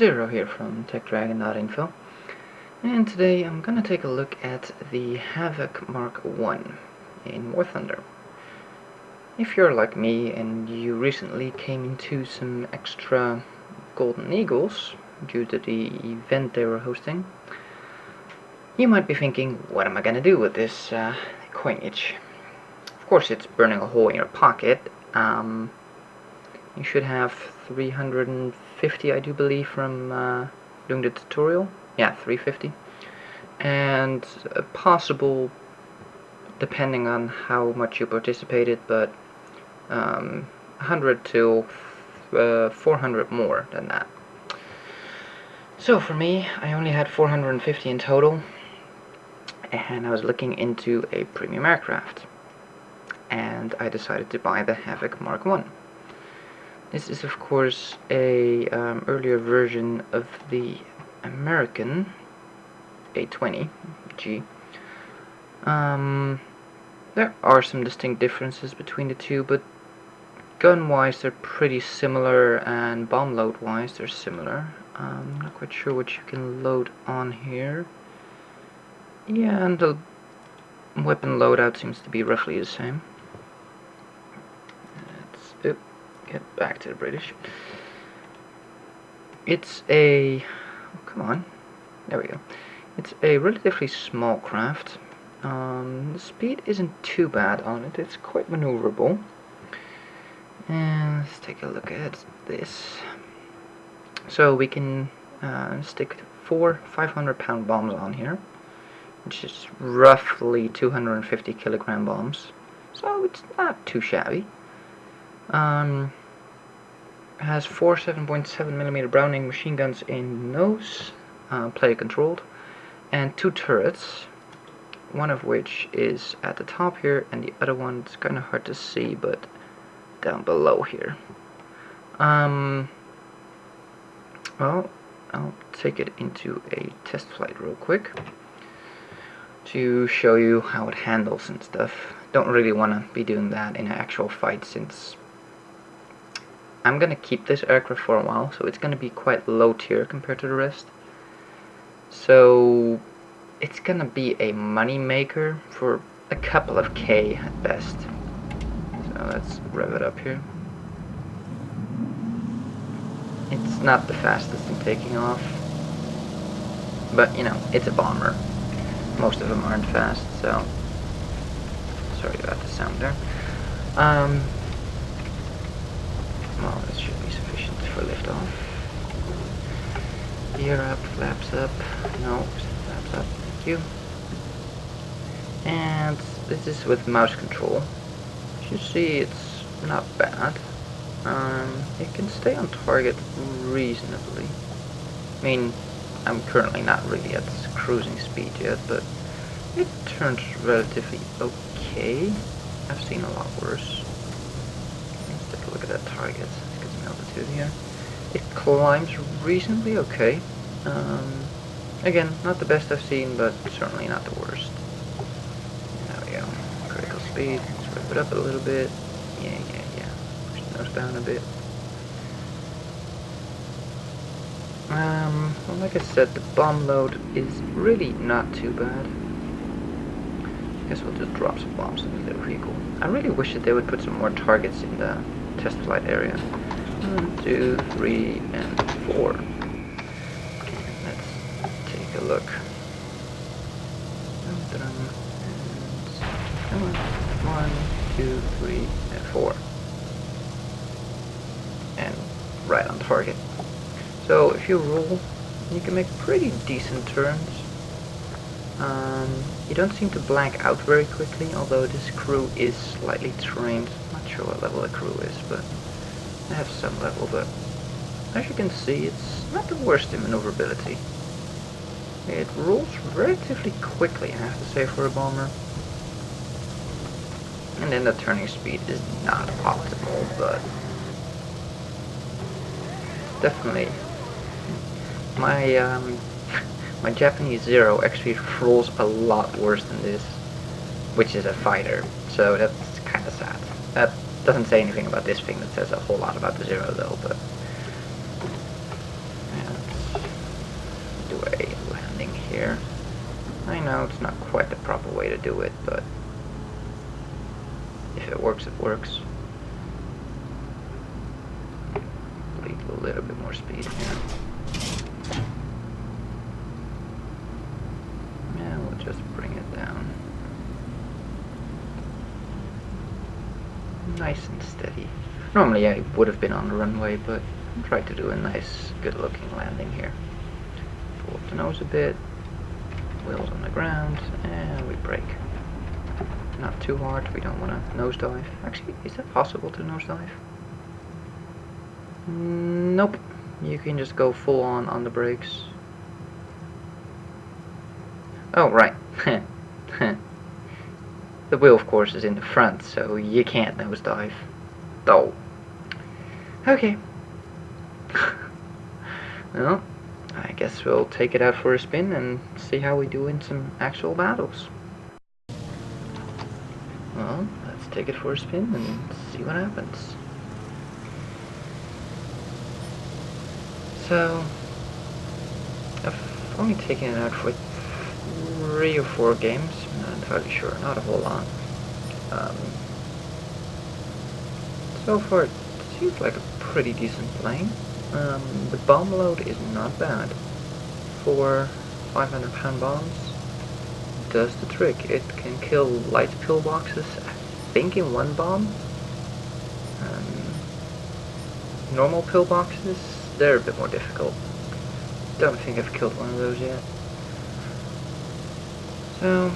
Zero here from Techdragon.info, and today I'm gonna take a look at the Havoc Mk in War Thunder. If you're like me and you recently came into some extra golden eagles due to the event they were hosting, you might be thinking, what am I gonna do with this coinage? Of course, it's burning a hole in your pocket. You should have 350, I do believe, from doing the tutorial. Yeah, 350. And possible, depending on how much you participated, but 100 to 400 more than that. So for me, I only had 450 in total, and I was looking into a premium aircraft, and I decided to buy the Havoc Mk. This is of course a earlier version of the American A20G. There are some distinct differences between the two, but gun-wise they're pretty similar, and bomb load-wise they're similar. I'm not quite sure what you can load on here. Yeah, and the weapon loadout seems to be roughly the same. Let's get back to the British. It's a... oh, come on. There we go. It's a relatively small craft. The speed isn't too bad on it. It's quite maneuverable. And let's take a look at this. So we can stick 4 500-pound bombs on here, which is roughly 250 kilogram bombs. So it's not too shabby. Has 4 7.7mm Browning machine guns in nose, player controlled, and 2 turrets, one of which is at the top here, and the other one is kind of hard to see, but down below here. Well, I'll take it into a test flight real quick to show you how it handles and stuff. Don't really want to be doing that in an actual fight, since I'm gonna keep this aircraft for a while, so it's gonna be quite low tier compared to the rest. So it's gonna be a money maker for a couple of K at best. So let's rev it up here. It's not the fastest in taking off, but you know, it's a bomber. Most of them aren't fast, so sorry about the sound there. Well, this should be sufficient for liftoff. Gear up, flaps up. No, flaps up. Thank you. And this is with mouse control. As you see, it's not bad. It can stay on target reasonably. I mean, I'm currently not really at cruising speed yet, but it turns relatively okay. I've seen a lot worse. Let's take a look at that target. Let's get some altitude here. It climbs reasonably okay. Again, not the best I've seen, but certainly not the worst. There we go. Critical speed. Let's rev it up a little bit. Yeah. Push the nose down a bit. Well, like I said, the bomb load is really not too bad. I guess we'll just drop some bombs in the little vehicle. I really wish that they would put some more targets in the test flight area. 1, 2, 3, and 4. Let's take a look. And 1, 2, 3, and 4. And right on target. So if you roll, you can make pretty decent turns. You don't seem to blank out very quickly, although this crew is slightly trained. Not sure what level the crew is, but they have some level. But as you can see, it's not the worst in maneuverability. It rolls relatively quickly, I have to say, for a bomber. And then the turning speed is not optimal, but definitely my Japanese Zero actually rolls a lot worse than this, which is a fighter, so that's kind of sad. That doesn't say anything about this thing. That says a whole lot about the Zero though, but yeah, here. I know it's not quite the proper way to do it, but if it works, it works. Need a little bit more speed here. Yeah, we'll just bring it down. Nice and steady. Normally I would have been on the runway, but I tried to do a nice, good-looking landing here. Pull up the nose a bit, wheels on the ground, and we brake. Not too hard, we don't want to nosedive. Actually, is that possible to nosedive? Nope. You can just go full on the brakes. Oh, right. The wheel, of course, is in the front, so you can't nosedive. Oh. Okay. Well, I guess we'll take it out for a spin and see how we do in some actual battles. Well, let's take it for a spin and see what happens. So, I've only taken it out for 3 or 4 games, I'm not entirely sure, not a whole lot. So far, it seems like a pretty decent plane. The bomb load is not bad. 4 500-pound bombs does the trick. It can kill light pillboxes, I think in 1 bomb. Normal pillboxes, they're a bit more difficult. Don't think I've killed one of those yet. So,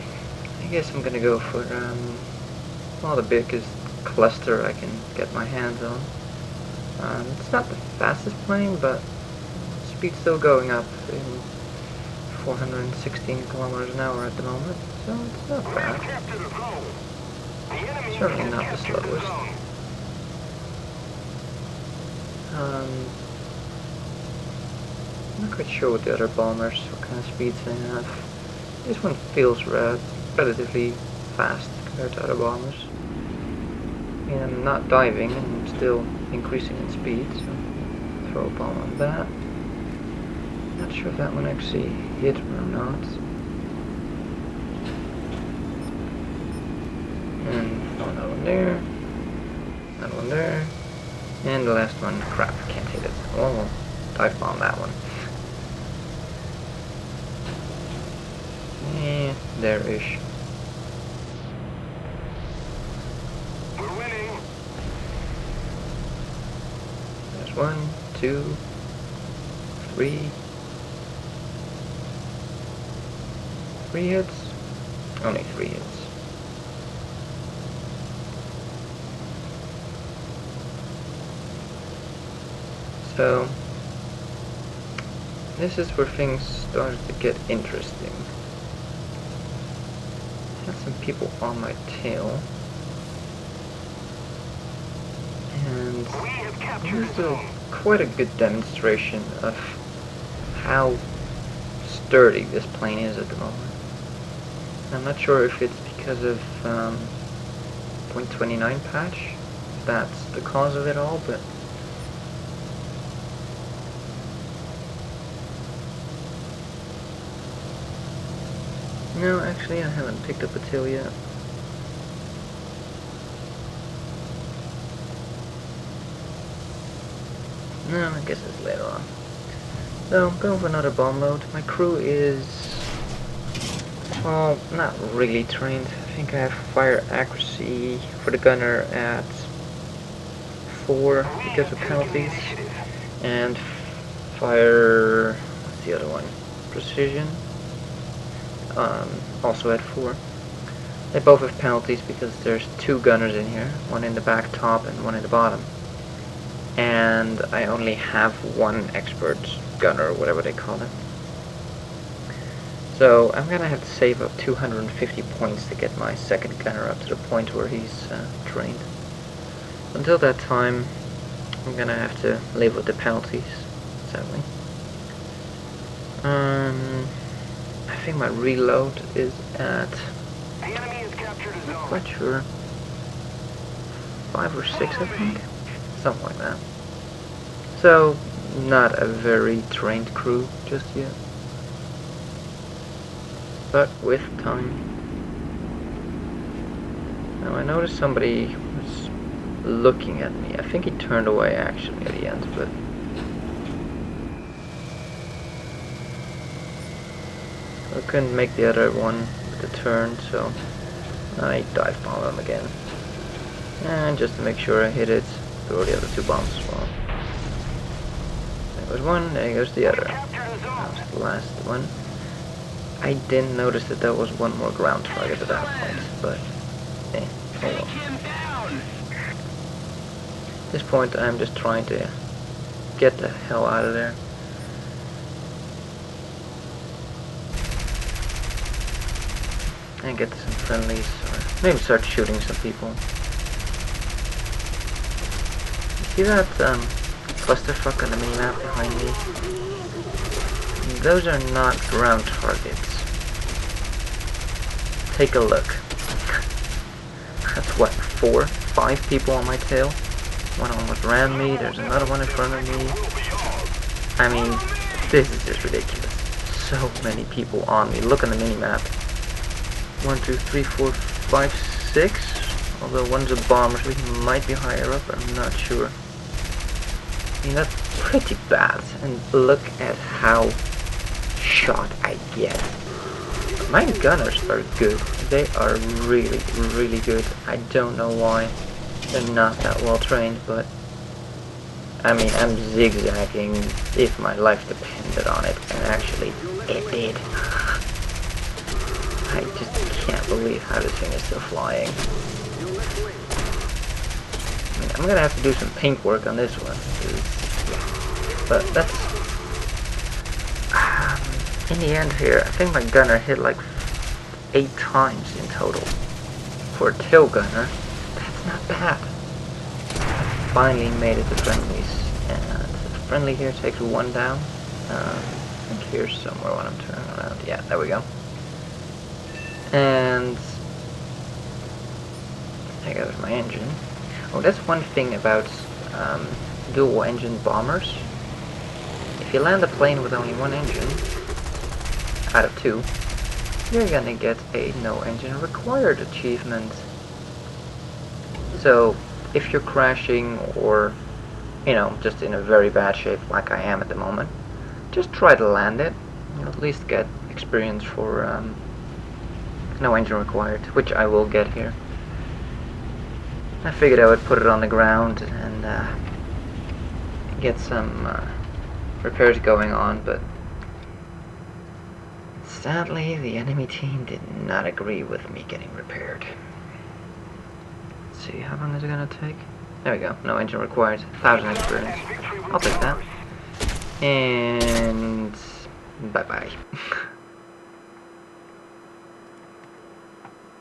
I guess I'm gonna go for well, the biggest cluster I can get my hands on. It's not the fastest plane, but speed's still going up in 416 kilometers an hour at the moment, so it's not bad. Certainly not the slowest. I'm not quite sure with the other bombers, what kind of speeds they have. This one feels relatively fast compared to other bombers. And I'm not diving, and I'm still increasing in speed, so throw a bomb on that. Not sure if that one actually hit or not. And another one there, another one there, and the last one, crap, can't hit it. Oh, dive bomb that one. Yeah, there-ish. We're winning. There's 1, 2, 3. 3 hits? Only 3 hits. So, this is where things started to get interesting. I had some people on my tail. And this is quite a good demonstration of how sturdy this plane is at the moment. I'm not sure if it's because of .29 patch, if that's the cause of it all, but no, actually I haven't picked up a tail yet. No, I guess it's later on. So, I'm going for another bomb load. My crew is, well, not really trained. I think I have fire accuracy for the gunner at 4 because of penalties. And fire, what's the other one? Precision. Also at 4. They both have penalties because there's 2 gunners in here, one in the back top and one in the bottom. And I only have 1 expert gunner, or whatever they call it. So I'm gonna have to save up 250 points to get my second gunner up to the point where he's trained. Until that time, I'm gonna have to live with the penalties, sadly. I think my reload is at, not quite sure, 5 or 6 I think, something like that. So, not a very trained crew just yet. but with time. Now I noticed somebody was looking at me. I think he turned away actually at the end, but I couldn't make the other one with the turn, so I dive bomb him again. And just to make sure I hit it, throw the other two bombs as well. There goes one, there goes the other. That was the last one. I didn't notice that there was one more ground target at that point, but oh well. At this point I'm just trying to get the hell out of there. And get some friendlies, or maybe start shooting some people. You see that clusterfuck on the minimap behind me? Those are not ground targets. Take a look. That's what, 4, 5 people on my tail? One almost ran me, there's another one in front of me. I mean, this is just ridiculous. So many people on me. Look on the minimap. 1, 2, 3, 4, 5, 6. Although one's a bomber, so he might be higher up, I'm not sure. I mean, that's pretty bad. And look at how shot I get. My gunners are good. They are really, really good. I don't know why they're not that well trained, but I mean, I'm zigzagging if my life depended on it, and actually, it did. I just can't believe how this thing is still flying. I mean, I'm gonna have to do some paint work on this one, but that's in the end here. I think my gunner hit like 8 times in total for a tail gunner. That's not bad. I finally made it to friendlies, and the friendly here takes 1 down. I think here's somewhere when I'm turning around. Yeah, there we go. And there goes my engine. Oh, that's one thing about dual engine bombers. If you land a plane with only 1 engine out of 2, you're gonna get a no engine required achievement. So if you're crashing, or you know, just in a very bad shape like I am at the moment, just try to land it. You'll at least get experience for no engine required, which I will get here. I figured I would put it on the ground and get some repairs going on, but sadly the enemy team did not agree with me getting repaired. Let's see, how long is it gonna take? There we go, no engine required, 1,000 experience. I'll take that. And bye-bye.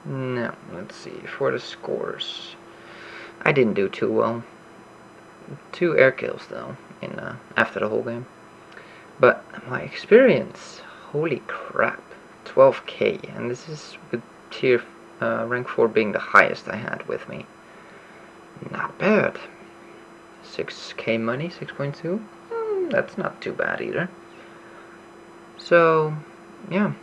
Now, let's see, for the scores. I didn't do too well. 2 air kills though, in after the whole game. But my experience, holy crap, 12k, and this is with tier rank 4 being the highest I had with me. Not bad. 6k money, 6.2. That's not too bad either. So, yeah.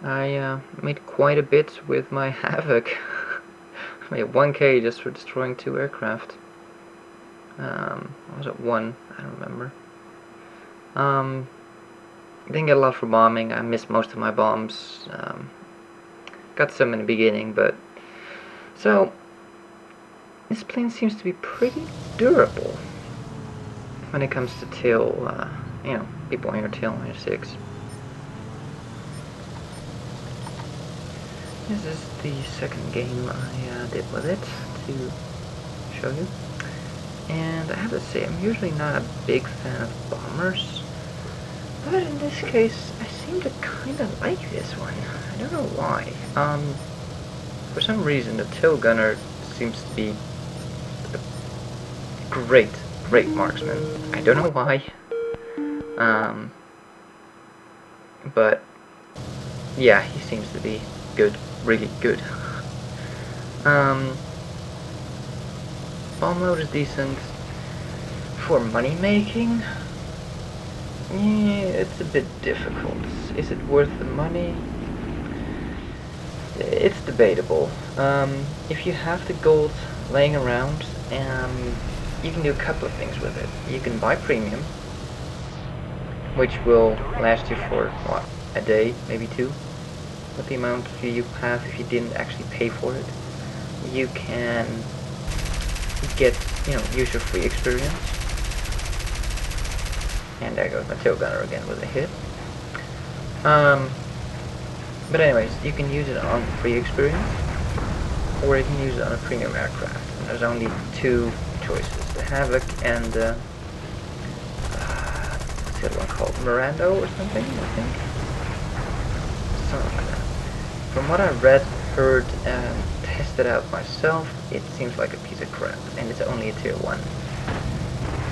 I made quite a bit with my Havoc. I made 1k just for destroying 2 aircraft. Was it 1? I don't remember. Didn't get a lot for bombing. I missed most of my bombs. Got some in the beginning, but so this plane seems to be pretty durable when it comes to tail. You know, people on your tail on your 6. This is the second game I did with it to show you. And I have to say, I'm usually not a big fan of bombers, but in this case, I seem to kind of like this one. I don't know why. For some reason, the tail gunner seems to be a great marksman. I don't know why. But yeah, he seems to be good, really good. Bomb load is decent. For money making, Yeah, it's a bit difficult. Is it worth the money? It's debatable. If you have the gold laying around, you can do a couple of things with it. You can buy premium, which will last you for, what, a day, maybe two, with the amount you have if you didn't actually pay for it. You can get, user-free experience. And there goes my tail gunner again with a hit. But anyways, you can use it on free experience, or you can use it on a premium aircraft. And there's only two choices: the Havoc and what's the other one called? Mirando or something, I think. Something like that. From what I read, heard, and tested out myself, it seems like a piece of crap, and it's only a tier 1.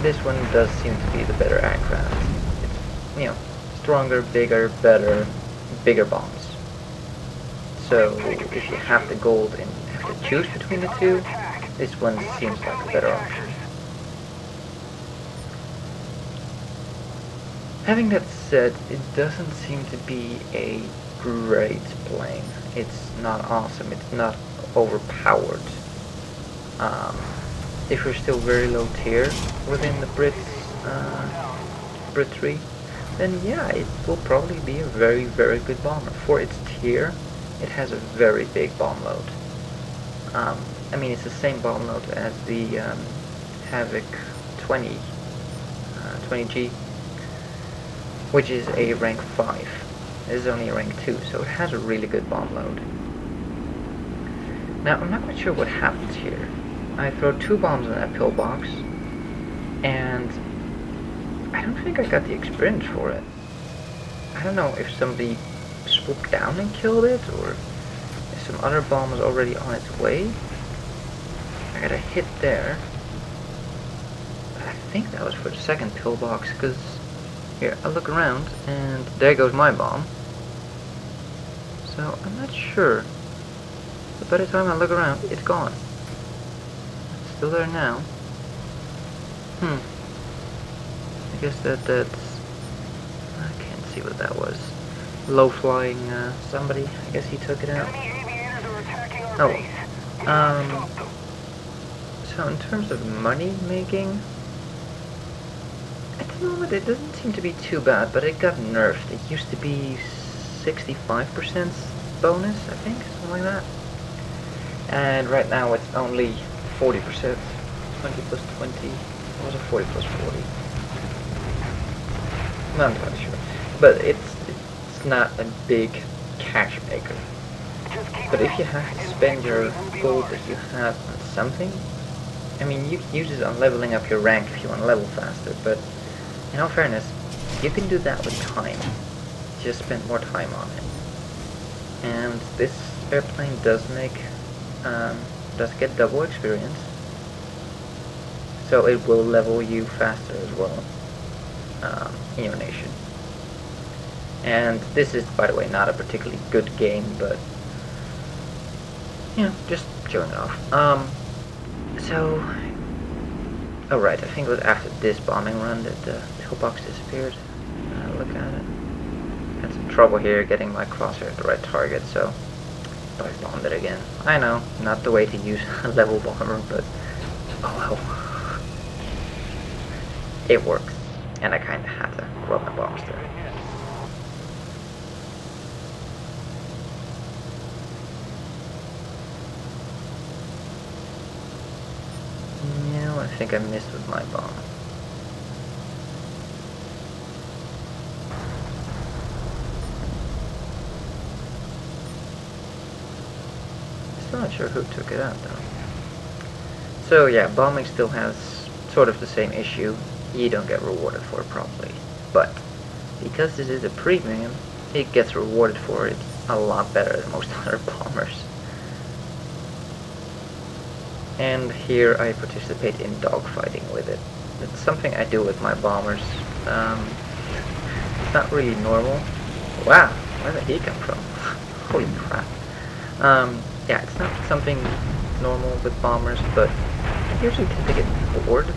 This one does seem to be the better aircraft. It's, stronger, bigger, better, bigger bombs. So if you have the gold and have to choose between the two, this one seems like a better option. Having that said, it doesn't seem to be a great plane. It's not awesome, it's not overpowered. If you're still very low tier within the Brit 3, then yeah, it will probably be a very, very good bomber. For its tier, it has a very big bomb load. I mean, it's the same bomb load as the Havoc 20G, which is a rank 5. This is only a rank 2, so it has a really good bomb load. Now, I'm not quite sure what happens here. I throw 2 bombs in that pillbox, and I don't think I got the experience for it. I don't know if somebody swooped down and killed it, or if some other bomb was already on its way. I got a hit there. I think that was for the second pillbox, because here, I look around, and there goes my bomb. So, I'm not sure. But by the time I look around, it's gone. It's still there now. I guess that's... I can't see what that was. Low flying somebody. I guess he took it out. Oh. So in terms of money making, at the moment it doesn't seem to be too bad, but it got nerfed. It used to be 65% bonus, I think, something like that. And right now it's only 40%. 20 plus 20. Or was it 40 plus 40? I'm not entirely sure. But it's not a big cash maker. But if you have to spend your gold that you have on something, I mean, you can use it on leveling up your rank if you want to level faster, but in all fairness, you can do that with time. Just spend more time on it. And this airplane does get double experience, so it will level you faster as well in your nation. And this is, by the way, not a particularly good game, but just showing it off. Oh right, I think it was after this bombing run that the pillbox disappeared. Look at it. Had some trouble here getting my crosshair at the right target, so I bombed it again. I know, not the way to use a level bomber, but oh well. It works, and I kinda had to rub my bombs there. I think I missed with my bomb. Still not sure who took it out though. So yeah, bombing still has sort of the same issue. You don't get rewarded for it properly. But because this is a premium, it gets rewarded for it a lot better than most other bombers. And here I participate in dogfighting with it. It's something I do with my bombers. It's not really normal. Wow, where did he come from? Holy crap. Yeah, it's not something normal with bombers, but I usually tend to get bored.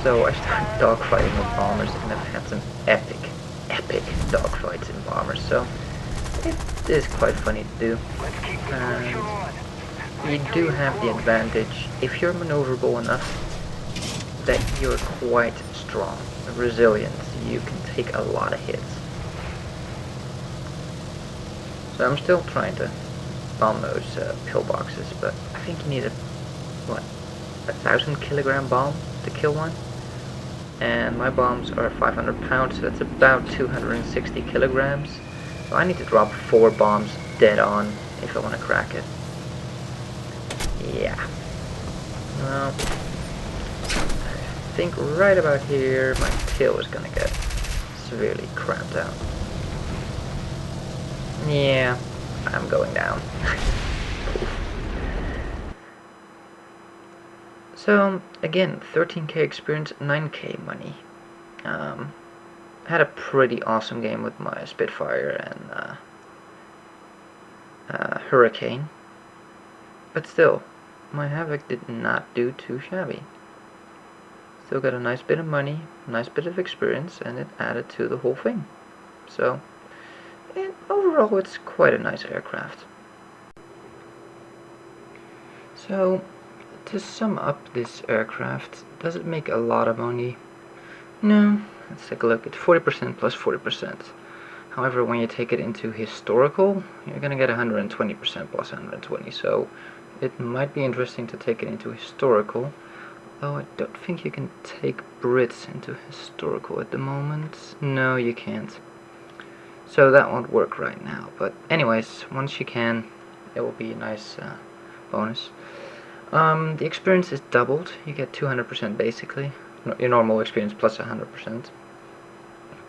So I started dogfighting with bombers, and I've had some epic dogfights in bombers, so it is quite funny to do. Let's keep the And pressure on. you do have the advantage, if you're maneuverable enough, that you're quite strong, resilient. You can take a lot of hits. So I'm still trying to bomb those pillboxes, but I think you need a 1,000 kilogram bomb to kill one. And my bombs are 500 pounds, so that's about 260 kilograms. So I need to drop 4 bombs dead on if I want to crack it. Yeah. Well, I think right about here my tail is gonna get severely cramped out. Yeah, I'm going down. So, again, 13k experience, 9k money. Had a pretty awesome game with my Spitfire and Hurricane. But still, my Havoc did not do too shabby. Still got a nice bit of money, nice bit of experience, and it added to the whole thing. So, overall it's quite a nice aircraft. So, to sum up this aircraft, does it make a lot of money? No. Let's take a look at 40% plus 40%. However, when you take it into historical, you're gonna get 120% plus 120, so it might be interesting to take it into historical, though I don't think you can take Brits into historical at the moment. No, you can't. So that won't work right now, but anyways, once you can, it will be a nice bonus. The experience is doubled. You get 200% basically. Your normal experience plus 100%.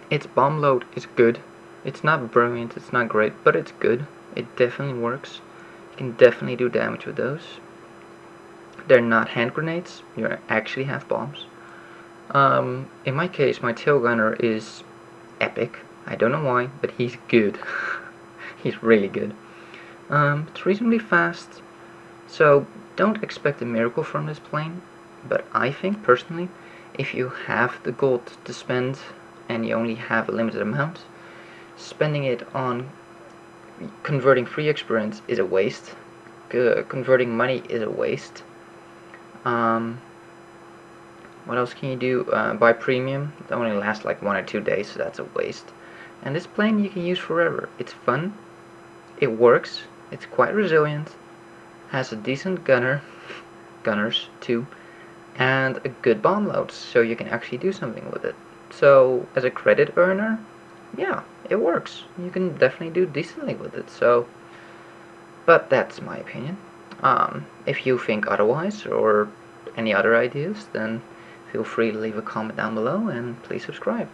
Its bomb load is good. It's not brilliant, it's not great, but it's good. It definitely works. You can definitely do damage with those. They're not hand grenades, you actually have bombs. In my case, my tail gunner is epic. I don't know why, but he's good. He's really good. It's reasonably fast, so don't expect a miracle from this plane, but I think personally, if you have the gold to spend and you only have a limited amount, spending it on converting free experience is a waste. Converting money is a waste. What else can you do? Buy premium. It only lasts like 1 or 2 days, so that's a waste. And this plane you can use forever. It's fun. It works. It's quite resilient. Has a decent gunners too, and a good bomb load, so you can actually do something with it. So as a credit earner, yeah, it works. You can definitely do decently with it. So, but that's my opinion. If you think otherwise or any other ideas, then feel free to leave a comment down below and please subscribe.